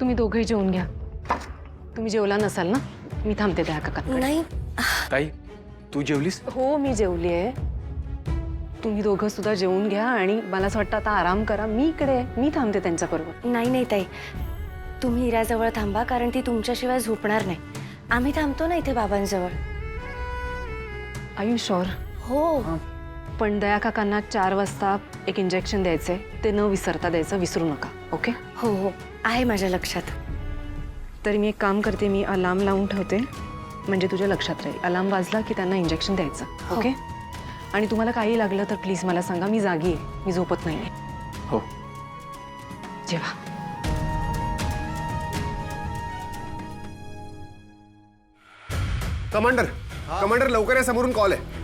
तुम्ही दोघे जेवून घ्या. तुम्ही जेवला नसाल ना? मी थांबते त्या काकांकडे. नाही ताई तू जेवलीस? हो मी जेवली आहे. तुम्ही दोघं सुद्धा जेवून घ्या आणि मला असं वाटतं आता आराम करा. मी इकडे आहे, मी थांबते त्यांच्याबरोबर. नाही नाही ताई, तुम्ही इराजवळ थांबा, कारण ती तुमच्याशिवाय झोपणार नाही. आम्ही थांबतो ना इथे बाबांजवळ. R you sure? हो. पण दया काकांना 4 वाजता एक इंजेक्शन द्यायचंय, ते न विसरता द्यायचं, विसरू नका. ओके? हो हो, आहे माझ्या लक्षात. तरी मी एक काम करते, मी अलार्म लावून ठेवते, म्हणजे तुझ्या लक्षात राहील. अलार्म वाजला की त्यांना इंजेक्शन द्यायचं. ओके? आणि तुम्हाला काही लागलं तर प्लीज मला सांगा. मी जागी आहे, मी झोपत नाहीये. हो. जेवा. कमांडर लवकर या, समोरून कॉल आहे.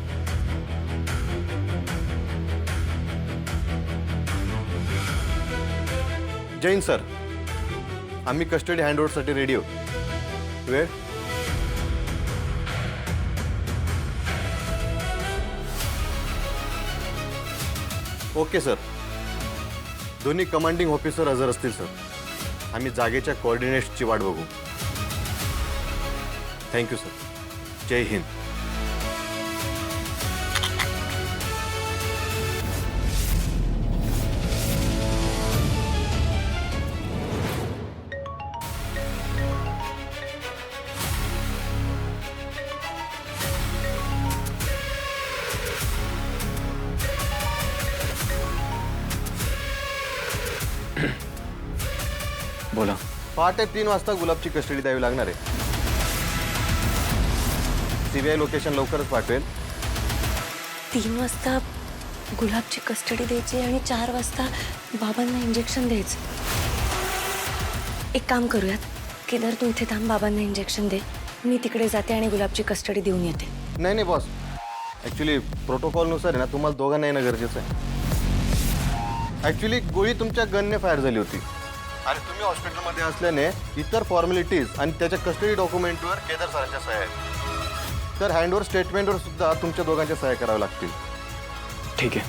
जैन सर, आम्ही कस्टडी हँडओव्हरसाठी रेडी आहोत. वेळ? Okay sir. दोन्ही कमांडिंग ऑफिसर हजर असतील सर. आम्ही जागेच्या कोऑर्डिनेट्सची वाट बघू. Thank you sir. जय हिंद. बोला. पहाटे 3 वाजता गुलाबची कस्टडी द्यावी लागणार आहे. सीबीआय लोकेशन लवकरच पाठवेल. 3 वाजता गुलाबची कस्टडी द्यायची आणि 4 वाजता बाबांना इंजेक्शन द्यायचं. एक काम करूयात, केदार तू इथे थांब, बाबांना इंजेक्शन दे. मी तिकडे जाते आणि गुलाबची कस्टडी देऊन येते. नाही नाही बॉस, ॲक्च्युली प्रोटोकॉलनुसार आहे ना, तुम्हाला दोघांना येणं गरजेचं आहे. ॲक्च्युली गोळी तुमच्या गनने फायर झाली होती आणि तुम्ही हॉस्पिटलमध्ये असल्याने इतर फॉर्मॅलिटीज आणि त्याच्या कस्टडी डॉक्युमेंटवर केदार सरांच्या सह्या आहेत. तर हँडओव्हर स्टेटमेंटवर सुद्धा तुमच्या दोघांच्या सह्या कराव्या लागतील. ठीक आहे.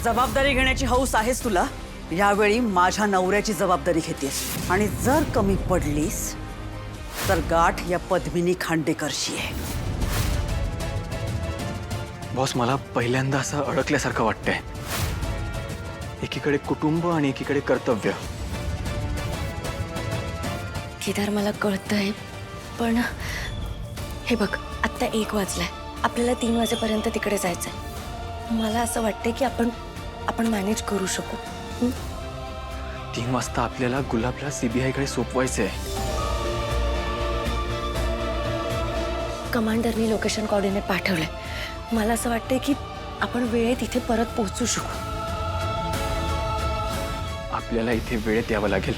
जबाबदारी घेण्याची हौस आहेस तुला. यावेळी माझ्या नवऱ्याची जबाबदारी घेतेस आणि जर कमी पडलीस तर गाठ या पद्मिनी खांडेकरशी आहे. बॉस, मला पहिल्यांदा असं अडकल्यासारखं वाटतंय. एकीकडे कुटुंब आणि एकीकडे कर्तव्य. केदार मला कळतंय, पण हे बघ, आत्ता 1 वाजलाय. आपल्याला 3 वाजेपर्यंत तिकडे जायचंय. मला असं वाटतंय की आपण मॅनेज करू शकू. 3 वाजता आपल्याला गुलाबला सीबीआयकडे सोपवायचंय. कमांडरनी लोकेशन कोऑर्डिनेट पाठवलंय. मला असं वाटतंय की आपण वेळेत इथे परत पोहोचू शकू. आपल्याला इथे वेळेत यावं लागेल.